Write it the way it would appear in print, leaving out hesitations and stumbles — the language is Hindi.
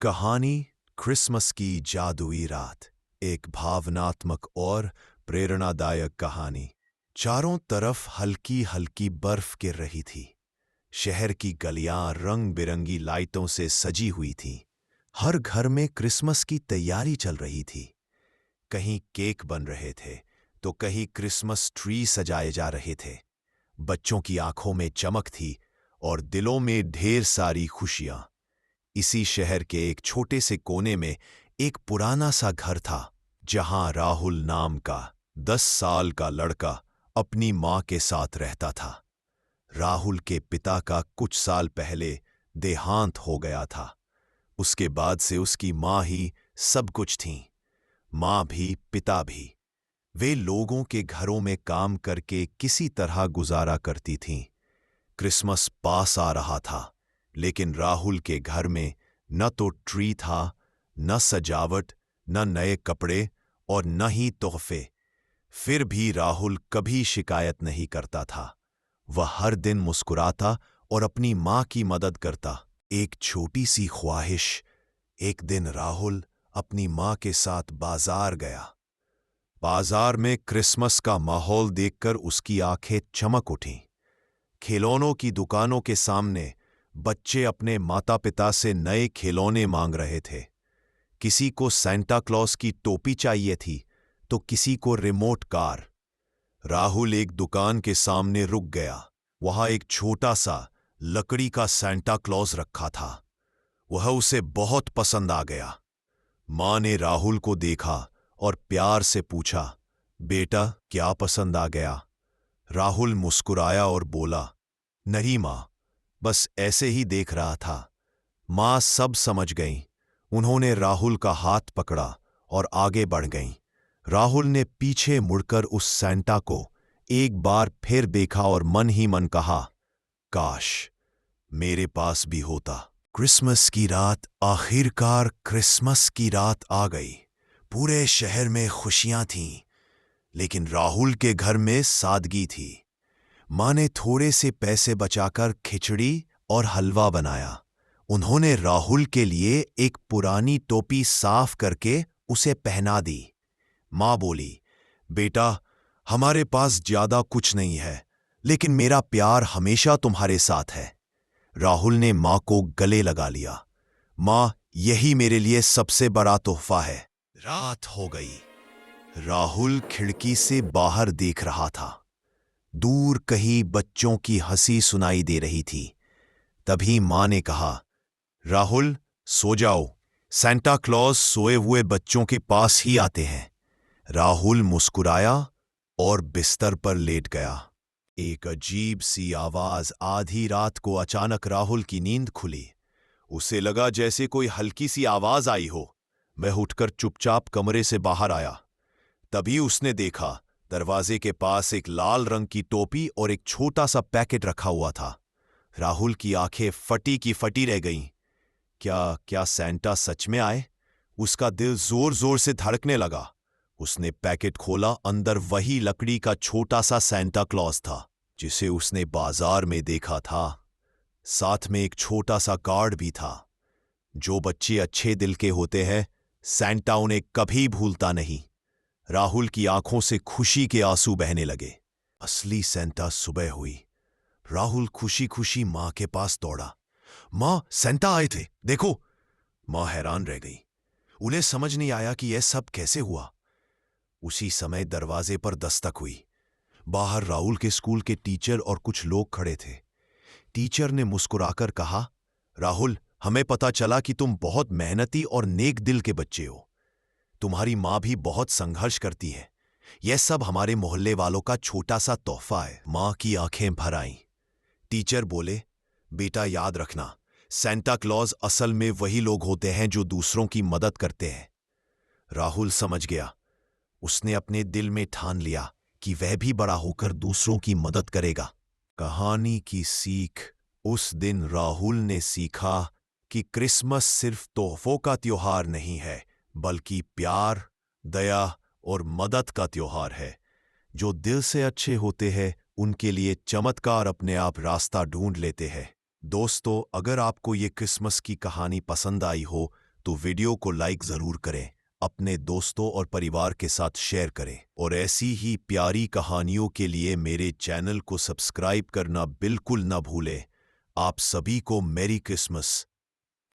कहानी क्रिसमस की जादुई रात। एक भावनात्मक और प्रेरणादायक कहानी। चारों तरफ हल्की हल्की बर्फ गिर रही थी। शहर की गलियां रंग बिरंगी लाइटों से सजी हुई थीं। हर घर में क्रिसमस की तैयारी चल रही थी। कहीं केक बन रहे थे तो कहीं क्रिसमस ट्री सजाए जा रहे थे। बच्चों की आंखों में चमक थी और दिलों में ढेर सारी खुशियां। इसी शहर के एक छोटे से कोने में एक पुराना सा घर था, जहां राहुल नाम का 10 साल का लड़का अपनी मां के साथ रहता था। राहुल के पिता का कुछ साल पहले देहांत हो गया था। उसके बाद से उसकी मां ही सब कुछ थीं। मां भी पिता भी। वे लोगों के घरों में काम करके किसी तरह गुजारा करती थीं। क्रिसमस पास आ रहा था, लेकिन राहुल के घर में न तो ट्री था, न सजावट, न नए कपड़े और न ही तोहफे। फिर भी राहुल कभी शिकायत नहीं करता था। वह हर दिन मुस्कुराता और अपनी मां की मदद करता। एक छोटी सी ख्वाहिश। एक दिन राहुल अपनी मां के साथ बाजार गया। बाजार में क्रिसमस का माहौल देखकर उसकी आंखें चमक उठीं। खिलौनों की दुकानों के सामने बच्चे अपने माता पिता से नए खिलौने मांग रहे थे। किसी को सांता क्लॉस की टोपी चाहिए थी तो किसी को रिमोट कार। राहुल एक दुकान के सामने रुक गया। वहां एक छोटा सा लकड़ी का सांता क्लॉस रखा था। वह उसे बहुत पसंद आ गया। मां ने राहुल को देखा और प्यार से पूछा, बेटा क्या पसंद आ गया? राहुल मुस्कुराया और बोला, नहीं मां, बस ऐसे ही देख रहा था। मां सब समझ गईं। उन्होंने राहुल का हाथ पकड़ा और आगे बढ़ गईं। राहुल ने पीछे मुड़कर उस सांता को एक बार फिर देखा और मन ही मन कहा, काश मेरे पास भी होता। क्रिसमस की रात, आखिरकार क्रिसमस की रात आ गई। पूरे शहर में खुशियां थीं, लेकिन राहुल के घर में सादगी थी। मां ने थोड़े से पैसे बचाकर खिचड़ी और हलवा बनाया। उन्होंने राहुल के लिए एक पुरानी टोपी साफ करके उसे पहना दी। मां बोली, बेटा हमारे पास ज्यादा कुछ नहीं है, लेकिन मेरा प्यार हमेशा तुम्हारे साथ है। राहुल ने मां को गले लगा लिया। मां, यही मेरे लिए सबसे बड़ा तोहफा है। रात हो गई। राहुल खिड़की से बाहर देख रहा था। दूर कहीं बच्चों की हंसी सुनाई दे रही थी। तभी मां ने कहा, राहुल सो जाओ, सांता क्लॉस सोए हुए बच्चों के पास ही आते हैं। राहुल मुस्कुराया और बिस्तर पर लेट गया। एक अजीब सी आवाज आधी रात को अचानक राहुल की नींद खुली। उसे लगा जैसे कोई हल्की सी आवाज आई हो। वह उठकर चुपचाप कमरे से बाहर आया। तभी उसने देखा, दरवाजे के पास एक लाल रंग की टोपी और एक छोटा सा पैकेट रखा हुआ था। राहुल की आंखें फटी की फटी रह गईं। क्या सांता सच में आए? उसका दिल जोर जोर से धड़कने लगा। उसने पैकेट खोला। अंदर वही लकड़ी का छोटा सा सांता क्लॉस था, जिसे उसने बाजार में देखा था। साथ में एक छोटा सा कार्ड भी था। जो बच्चे अच्छे दिल के होते हैं, सांता उन्हें कभी भूलता नहीं। राहुल की आंखों से खुशी के आंसू बहने लगे। असली सांता सुबह हुई। राहुल खुशी खुशी मां के पास दौड़ा। मां, सांता आए थे, देखो। मां हैरान रह गई। उन्हें समझ नहीं आया कि यह सब कैसे हुआ। उसी समय दरवाजे पर दस्तक हुई। बाहर राहुल के स्कूल के टीचर और कुछ लोग खड़े थे। टीचर ने मुस्कुराकर कहा, राहुल, हमें पता चला कि तुम बहुत मेहनती और नेक दिल के बच्चे हो। तुम्हारी मां भी बहुत संघर्ष करती है। यह सब हमारे मोहल्ले वालों का छोटा सा तोहफा है। मां की आंखें भर आईं। टीचर बोले, बेटा याद रखना, सांता क्लॉज असल में वही लोग होते हैं जो दूसरों की मदद करते हैं। राहुल समझ गया। उसने अपने दिल में ठान लिया कि वह भी बड़ा होकर दूसरों की मदद करेगा। कहानी की सीख। उस दिन राहुल ने सीखा कि क्रिसमस सिर्फ तोहफों का त्योहार नहीं है, बल्कि प्यार, दया और मदद का त्योहार है। जो दिल से अच्छे होते हैं, उनके लिए चमत्कार अपने आप रास्ता ढूंढ लेते हैं। दोस्तों, अगर आपको ये क्रिसमस की कहानी पसंद आई हो तो वीडियो को लाइक ज़रूर करें, अपने दोस्तों और परिवार के साथ शेयर करें और ऐसी ही प्यारी कहानियों के लिए मेरे चैनल को सब्सक्राइब करना बिल्कुल ना भूलें। आप सभी को मैरी क्रिसमस।